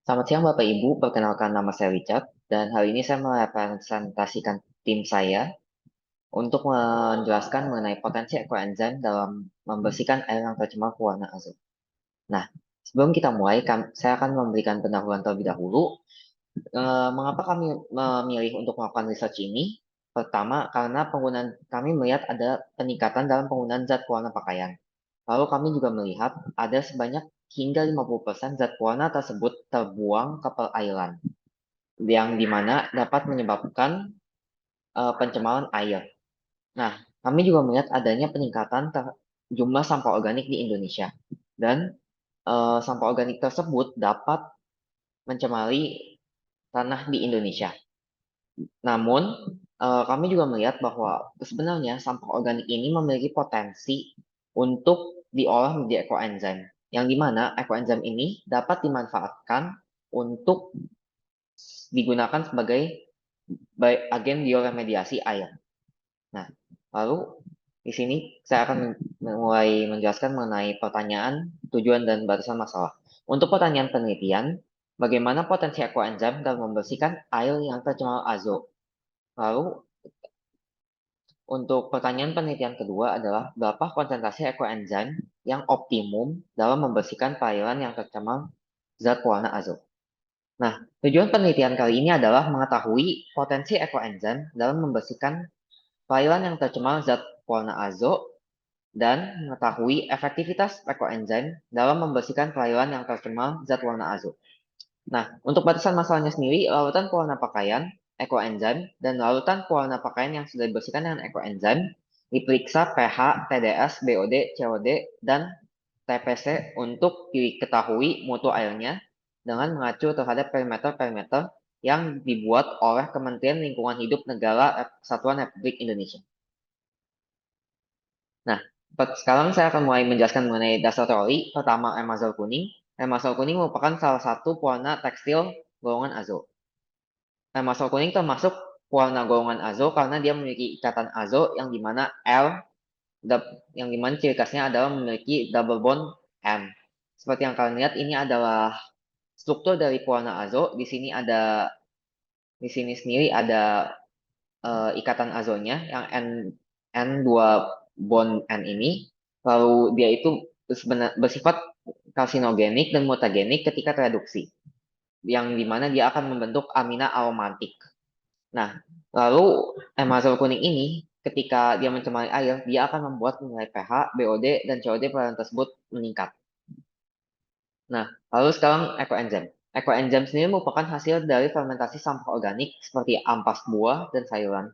Selamat siang Bapak Ibu, perkenalkan nama saya Richard dan hari ini saya merepresentasikan tim saya untuk menjelaskan mengenai potensi ekoenzim dalam membersihkan air yang tercemar pewarna azot. Nah, sebelum kita mulai, saya akan memberikan pendahuluan terlebih dahulu. Mengapa kami memilih untuk melakukan research ini? Pertama, karena kami melihat ada peningkatan dalam penggunaan zat pewarna pakaian. Lalu kami juga melihat ada sebanyak hingga 50% zat pewarna tersebut terbuang ke perairan yang dimana dapat menyebabkan pencemaran air. Nah, kami juga melihat adanya peningkatan jumlah sampah organik di Indonesia dan sampah organik tersebut dapat mencemari tanah di Indonesia. Namun, kami juga melihat bahwa sebenarnya sampah organik ini memiliki potensi untuk diolah menjadi ekoenzim, yang dimana ekoenzim ini dapat dimanfaatkan untuk digunakan sebagai agen bioremediasi air. Nah, lalu di sini saya akan mulai menjelaskan mengenai pertanyaan, tujuan, dan batasan masalah. Untuk pertanyaan penelitian, bagaimana potensi ekoenzim dalam membersihkan air yang tercemar azot? Lalu, untuk pertanyaan penelitian kedua adalah berapa konsentrasi ekoenzim yang optimum dalam membersihkan perairan yang tercemar zat pewarna azot? Nah, tujuan penelitian kali ini adalah mengetahui potensi ekoenzim dalam membersihkan perairan yang tercemar zat pewarna azot dan mengetahui efektivitas ekoenzim dalam membersihkan perairan yang tercemar zat warna azot. Nah, untuk batasan masalahnya sendiri, larutan pewarna pakaian, ekoenzim, dan larutan pewarna pakaian yang sudah dibersihkan dengan ekoenzim diperiksa pH, TDS, BOD, COD, dan TPC untuk diketahui mutu airnya dengan mengacu terhadap perimeter-perimeter yang dibuat oleh Kementerian Lingkungan Hidup Negara Kesatuan Republik Indonesia. Nah, sekarang saya akan mulai menjelaskan mengenai dasar teori. Pertama, aerosol kuning. Aerosol kuning merupakan salah satu pewarna tekstil golongan azo. Aerosol kuning termasuk pewarna golongan azo karena dia memiliki ikatan azo yang dimana yang dimana ciri khasnya adalah memiliki double bond N. Seperti yang kalian lihat, ini adalah struktur dari pewarna azo. Di sini sendiri ada ikatan azonya yang N2 bond N ini, lalu dia itu bersifat karsinogenik dan mutagenik ketika tereduksi, yang dimana dia akan membentuk amina aromatik. Nah, lalu aerosol kuning ini ketika dia mencemari air, dia akan membuat nilai pH, BOD, dan COD perairan tersebut meningkat. Nah, lalu sekarang ekoenzim. Ekoenzim sendiri merupakan hasil dari fermentasi sampah organik seperti ampas buah dan sayuran.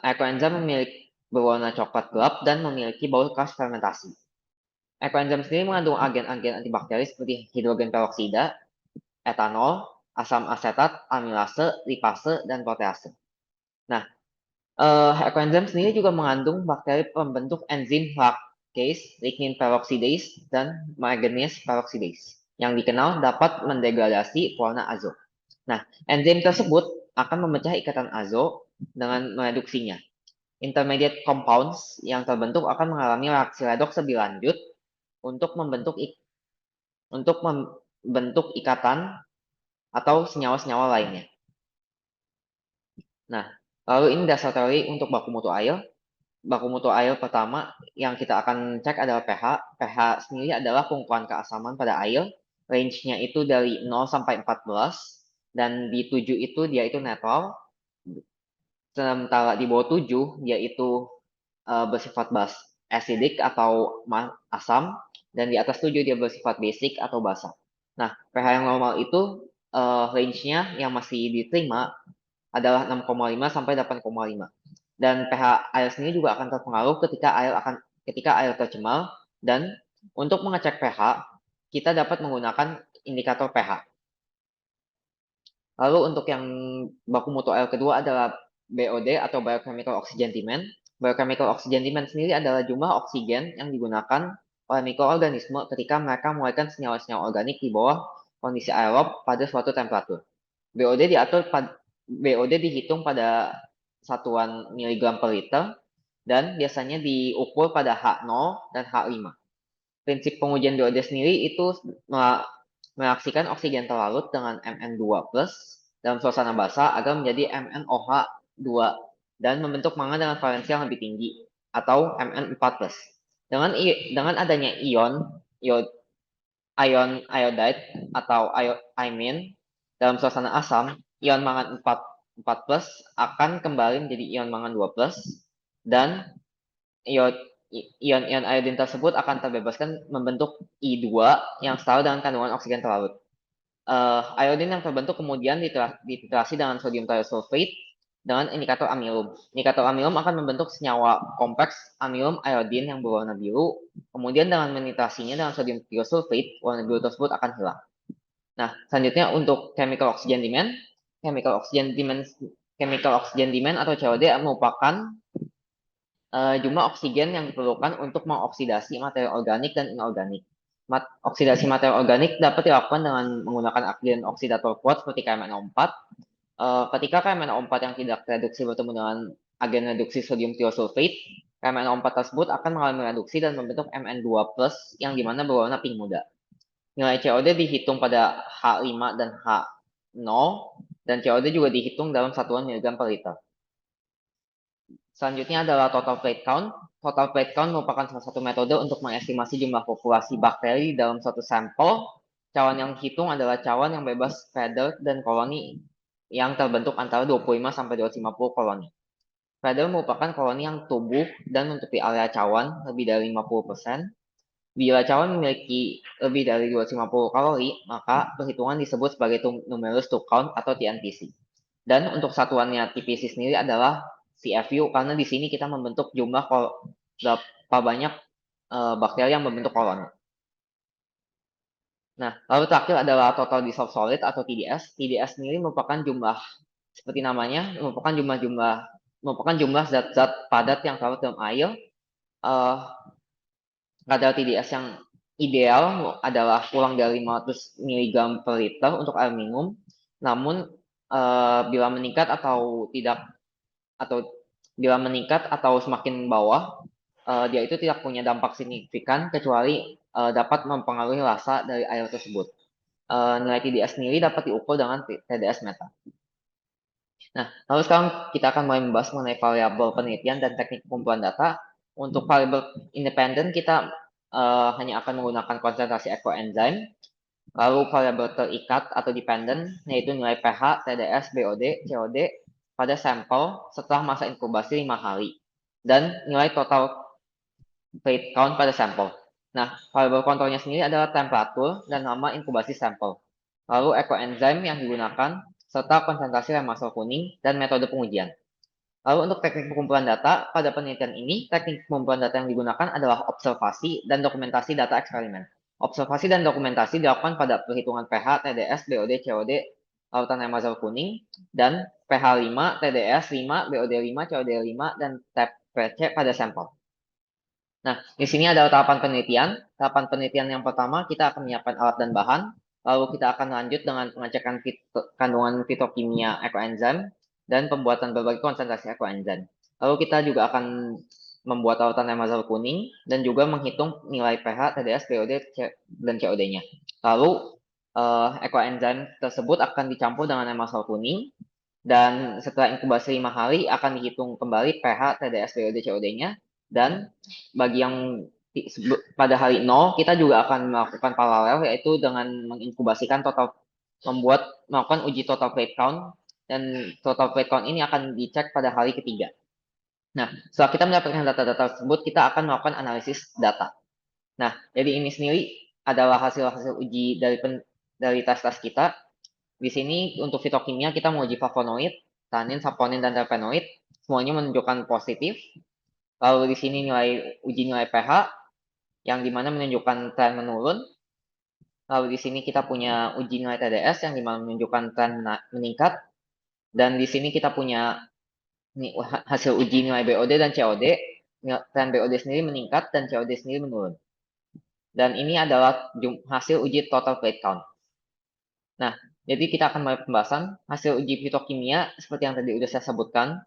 Ekoenzim memiliki berwarna coklat gelap dan memiliki bau khas fermentasi. Ekoenzim sendiri mengandung agen-agen antibakteri seperti hidrogen peroksida, etanol, asam asetat, amilase, lipase, dan protease. Nah, ekoenzim sendiri juga mengandung bakteri pembentuk enzim lactase, lignin peroxidase, dan manganese peroxidase yang dikenal dapat mendegradasi pewarna azot. Nah, enzim tersebut akan memecah ikatan azot dengan mereduksinya. Intermediate compounds yang terbentuk akan mengalami reaksi redoks lebih lanjut untuk membentuk ikatan atau senyawa-senyawa lainnya. Nah, lalu ini dasar teori untuk baku mutu air. Baku mutu air pertama yang kita akan cek adalah pH. pH sendiri adalah pengukuran keasaman pada air. Range-nya itu dari 0 sampai 14 dan di 7 itu dia itu netral. Sementara di bawah 7 dia itu bersifat acidic atau asam, dan di atas 7 dia bersifat basic atau basa. Nah, pH yang normal itu range-nya yang masih diterima adalah 6,5 sampai 8,5. Dan pH air sendiri juga akan terpengaruh ketika air tercemar, dan untuk mengecek pH kita dapat menggunakan indikator pH. Lalu untuk yang baku mutu air kedua adalah BOD atau biochemical oxygen demand. Biochemical oxygen demand sendiri adalah jumlah oksigen yang digunakan oleh mikroorganisme ketika mereka mengeluarkan senyawa-senyawa organik di bawah kondisi aerob pada suatu temperatur. BOD dihitung pada satuan miligram per liter dan biasanya diukur pada H0 dan H5. Prinsip pengujian BOD sendiri itu mereaksikan oksigen terlarut dengan Mn2+ dalam suasana basah agar menjadi MnOH2 dan membentuk manga dengan valensi yang lebih tinggi atau Mn4+. Dengan adanya ion iodide atau imine dalam suasana asam, ion mangan 4+ akan kembali menjadi ion mangan 2+, dan ion-ion iodin tersebut akan terbebaskan membentuk I2 yang setara dengan kandungan oksigen terlarut. Iodin yang terbentuk kemudian dititrasi dengan sodium thiosulfate dengan indikator amilum. Indikator amilum akan membentuk senyawa kompleks amilum iodin yang berwarna biru. Kemudian dengan menitrasinya dengan sodium thiosulfate, warna biru tersebut akan hilang. Nah, selanjutnya untuk chemical oxygen demand atau COD merupakan jumlah oksigen yang diperlukan untuk mengoksidasi materi organik dan inorganik. Oksidasi materi organik dapat dilakukan dengan menggunakan agen oksidator kuat seperti KMnO4. Ketika KMnO4 yang tidak reduksi bertemu dengan agen reduksi sodium thiosulfate, KMnO4 tersebut akan mengalami reduksi dan membentuk Mn2+ yang dimana berwarna pink muda. Nilai COD dihitung pada H5 dan H0, dan COD juga dihitung dalam satuan miligram per liter. Selanjutnya adalah total plate count. Total plate count merupakan salah satu metode untuk mengestimasi jumlah populasi bakteri dalam suatu sampel. Cawan yang dihitung adalah cawan yang bebas feather dan koloni yang terbentuk antara 25 sampai 250 koloni. Feather merupakan koloni yang tumbuh dan menutupi area cawan lebih dari 50%. Bila cawan memiliki lebih dari 250 kalori, maka perhitungan disebut sebagai numerus to count atau TNPC. Dan untuk satuannya TPC sendiri adalah CFU, karena di sini kita membentuk jumlah berapa banyak bakteri yang membentuk koloni. Nah, lalu terakhir adalah total dissolved solid atau TDS. TDS sendiri merupakan jumlah, seperti namanya, merupakan jumlah zat-zat padat yang terlarut dalam air. Kadar TDS yang ideal adalah kurang dari 500 mg per liter untuk air minum. Namun bila meningkat atau semakin bawah, dia itu tidak punya dampak signifikan kecuali dapat mempengaruhi rasa dari air tersebut. Nilai TDS sendiri dapat diukur dengan TDS meta. Nah, lalu sekarang kita akan mulai membahas mengenai variabel penelitian dan teknik pengumpulan data. Untuk variabel independen kita hanya akan menggunakan konsentrasi ekoenzim. Lalu variabel terikat atau dependent yaitu nilai pH, TDS, BOD, COD pada sampel setelah masa inkubasi 5 hari. Dan nilai total plate count pada sampel. Nah, variabel kontrolnya sendiri adalah temperatur dan nama inkubasi sampel. Lalu ekoenzim yang digunakan serta konsentrasi remasol kuning dan metode pengujian. Lalu untuk teknik pengumpulan data, pada penelitian ini, teknik pengumpulan data yang digunakan adalah observasi dan dokumentasi data eksperimen. Observasi dan dokumentasi dilakukan pada perhitungan pH, TDS, BOD, COD, lautan remasol kuning, dan pH 5, TDS 5, BOD 5, COD 5, dan TPC pada sampel. Nah, di sini ada tahapan penelitian. Tahapan penelitian yang pertama, kita akan menyiapkan alat dan bahan. Lalu kita akan lanjut dengan pengecekan kandungan fitokimia ekoenzim dan pembuatan berbagai konsentrasi ekoenzim. Lalu kita juga akan membuat lautan remasol kuning dan juga menghitung nilai pH, TDS, BOD, dan COD-nya. Lalu ekoenzim tersebut akan dicampur dengan remasol kuning dan setelah inkubasi 5 hari akan dihitung kembali pH, TDS, BOD, COD-nya. Dan bagi yang pada hari 0 kita juga akan melakukan paralel, yaitu dengan menginkubasikan melakukan uji total plate count, dan total plate count ini akan dicek pada hari ketiga. Nah, setelah kita mendapatkan data-data tersebut, kita akan melakukan analisis data. Nah, jadi ini sendiri adalah hasil-hasil uji dari tes-tes kita. Di sini untuk fitokimia kita menguji flavonoid, tannin, saponin, dan terpenoid. Semuanya menunjukkan positif. Lalu di sini uji nilai pH yang dimana menunjukkan tren menurun. Lalu di sini kita punya uji nilai TDS yang dimana menunjukkan tren meningkat. Dan di sini kita punya hasil uji nilai BOD dan COD. Tren BOD sendiri meningkat dan COD sendiri menurun. Dan ini adalah hasil uji total plate count. Nah, jadi kita akan mulai pembahasan. Hasil uji fitokimia seperti yang tadi sudah saya sebutkan,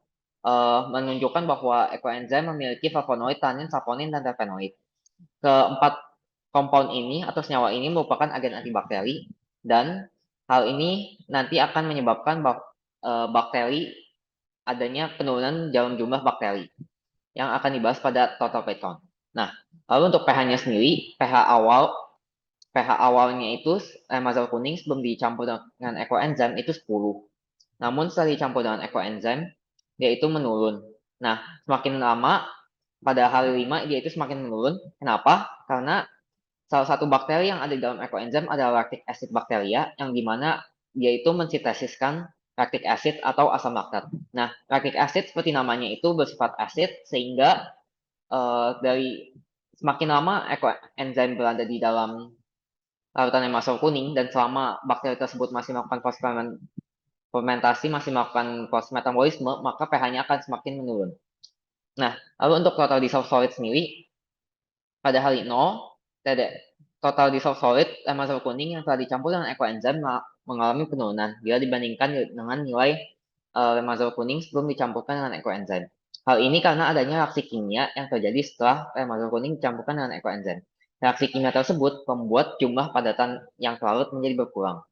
menunjukkan bahwa ekoenzim memiliki flavonoid, tannin, saponin, dan terpenoid. Keempat Compound ini atau senyawa ini merupakan agen antibakteri dan hal ini nanti akan menyebabkan bakteri adanya penurunan dalam jumlah bakteri yang akan dibahas pada total pH count. Nah, lalu untuk pH-nya sendiri, pH awalnya itu mazal kuning sebelum dicampur dengan ekoenzim itu 10. Namun setelah dicampur dengan ekoenzim, dia itu menurun. Nah, semakin lama pada hari 5 dia itu semakin menurun. Kenapa? Karena salah satu bakteri yang ada di dalam ekoenzim adalah lactic acid bacteria yang dimana dia itu mensintesiskan lactic acid atau asam laktat. Nah, lactic acid seperti namanya itu bersifat asid sehingga dari semakin lama ekoenzim berada di dalam larutan emasol kuning dan selama bakteri tersebut masih melakukan proses fermentasi, masih melakukan proses metabolisme, maka pH-nya akan semakin menurun. Nah, lalu untuk total dissolved solid sendiri, pada hari 0, total dissolved solid emasol kuning yang telah dicampur dengan ekoenzim mengalami penurunan bila dibandingkan dengan nilai emasol kuning sebelum dicampurkan dengan ekoenzim. Hal ini karena adanya reaksi kimia yang terjadi setelah emasol kuning dicampurkan dengan ekoenzim. Reaksi kimia tersebut membuat jumlah padatan yang larut menjadi berkurang.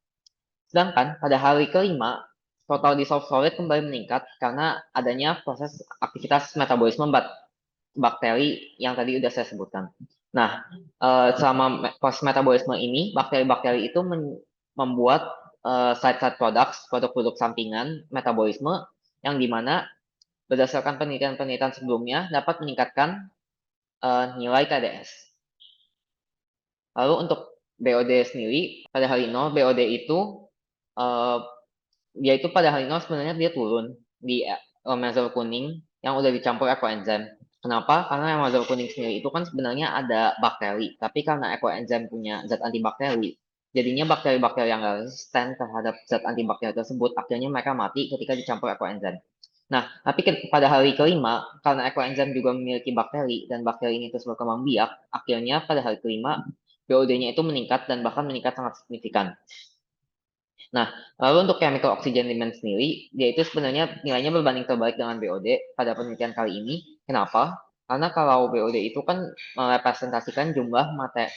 Sedangkan pada hari kelima, total dissolved solid kembali meningkat karena adanya proses aktivitas metabolisme bakteri yang tadi sudah saya sebutkan. Nah, selama proses metabolisme ini, bakteri-bakteri itu membuat side-side products, produk-produk sampingan metabolisme yang dimana berdasarkan penelitian-penelitian sebelumnya dapat meningkatkan nilai TDS. Lalu untuk BOD sendiri, pada hari 0, BOD itu dia itu pada hari 0 sebenarnya dia turun di mazal kuning yang udah dicampur ekoenzim. Kenapa? Karena mazal kuning sendiri itu kan sebenarnya ada bakteri, tapi karena ekoenzim punya zat antibakteri, jadinya bakteri-bakteri yang resisten terhadap zat antibakteri tersebut, akhirnya mereka mati ketika dicampur ekoenzim. Nah, tapi pada hari kelima, karena ekoenzim juga memiliki bakteri, dan bakteri ini terus berkembang biak, akhirnya pada hari kelima, BOD-nya itu meningkat dan bahkan meningkat sangat signifikan. Nah, lalu untuk chemical oxygen demand sendiri, dia itu sebenarnya nilainya berbanding terbalik dengan BOD pada penelitian kali ini. Kenapa? Karena kalau BOD itu kan merepresentasikan jumlah materi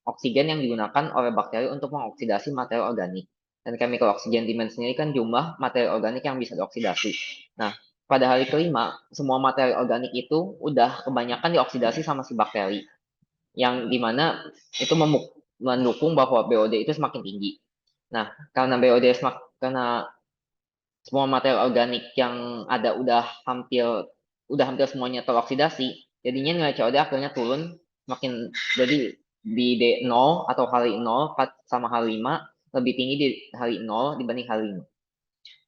oksigen yang digunakan oleh bakteri untuk mengoksidasi materi organik. Dan chemical oxygen demand sendiri kan jumlah materi organik yang bisa dioksidasi. Nah, pada hari kelima, semua materi organik itu udah kebanyakan dioksidasi sama si bakteri. Yang dimana itu mendukung bahwa BOD itu semakin tinggi. Nah, karena BOD karena semua materi organik yang ada udah hampir semuanya teroksidasi, jadinya nilai COD akhirnya turun semakin, jadi di D0 atau hari 0 sama hari 5 lebih tinggi di hari 0 dibanding hari 5.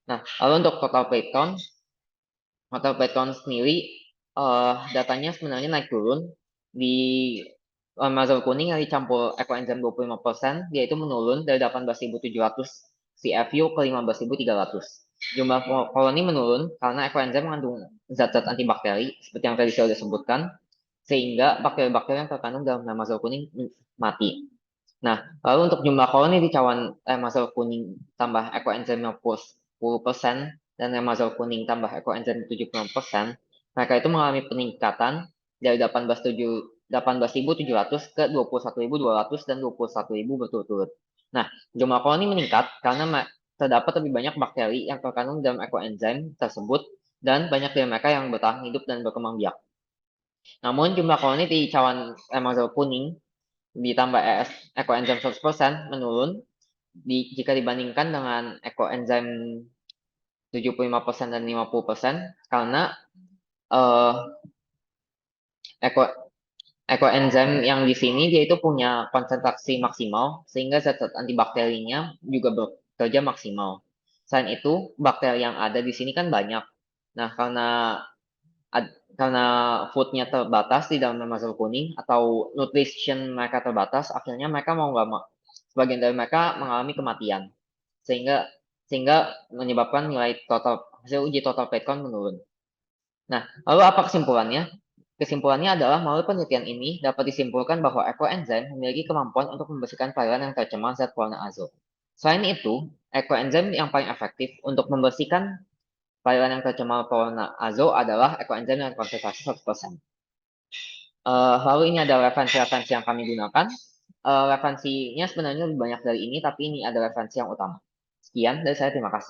Nah, lalu untuk total plate count sendiri datanya sebenarnya naik turun di mazal kuning yang dicampur ekoenzim 25%, dia itu menurun dari 18.700 CFU ke 15.300. Jumlah koloni menurun karena ekoenzim mengandung zat-zat antibakteri seperti yang tadi saya sudah sebutkan, sehingga bakteri-bakteri yang terkandung dalam mazal kuning mati. Nah, lalu untuk jumlah koloni di cawan mazal kuning tambah ekoenzim 10% dan mazal kuning tambah ekoenzim 70%, mereka itu mengalami peningkatan dari 18.700 ke 21.200 dan 21.000 berturut-turut. Nah, jumlah koloni meningkat karena terdapat lebih banyak bakteri yang terkandung dalam ekoenzim tersebut dan banyak dari mereka yang bertahan hidup dan berkembang biak. Namun jumlah koloni di cawan mazal kuning ditambah ekoenzim 100% menurun jika dibandingkan dengan ekoenzim 75% dan 50% karena ekoenzim yang di sini dia itu punya konsentrasi maksimal sehingga zat-zat antibakterinya juga bekerja maksimal. Selain itu, bakteri yang ada di sini kan banyak. Nah, karena foodnya terbatas di dalam mazal kuning atau nutrition mereka terbatas, akhirnya mereka mau nggak mau, sebagian dari mereka mengalami kematian, sehingga menyebabkan nilai hasil uji total plate count menurun. Nah, lalu apa kesimpulannya? Kesimpulannya adalah melalui penelitian ini dapat disimpulkan bahwa ekoenzim memiliki kemampuan untuk membersihkan cairan yang tercemar zat pewarna azot. Selain itu, ekoenzim yang paling efektif untuk membersihkan cairan yang tercemar pewarna azot adalah ekoenzim dengan konsentrasi 100%. Lalu ini adalah referensi-referensi yang kami gunakan. referensinya sebenarnya lebih banyak dari ini, tapi ini ada referensi yang utama. Sekian dari saya, terima kasih.